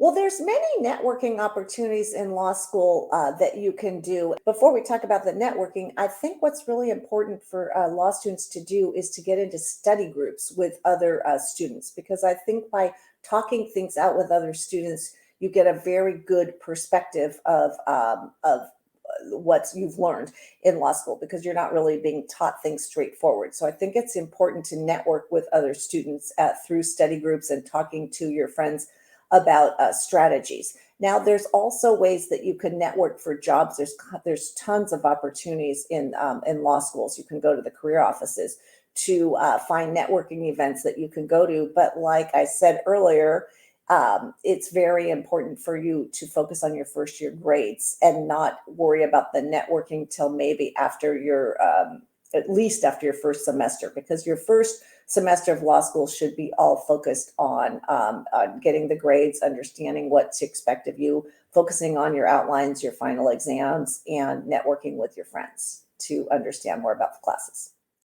Well, there's many networking opportunities in law school that you can do. Before we talk about the networking, I think what's really important for law students to do is to get into study groups with other students, because I think by talking things out with other students, you get a very good perspective of what you've learned in law school, because you're not really being taught things straightforward. So I think it's important to network with other students through study groups and talking to your friends about strategies. Now, there's also ways that you can network for jobs. There's tons of opportunities in law schools. You can go to the career offices to find networking events that you can go to. But like I said earlier, it's very important for you to focus on your first year grades and not worry about the networking till maybe after your at least after your first semester, because your first semester of law school should be all focused on getting the grades, understanding what to expect of you, focusing on your outlines, your final exams, and networking with your friends to understand more about the classes.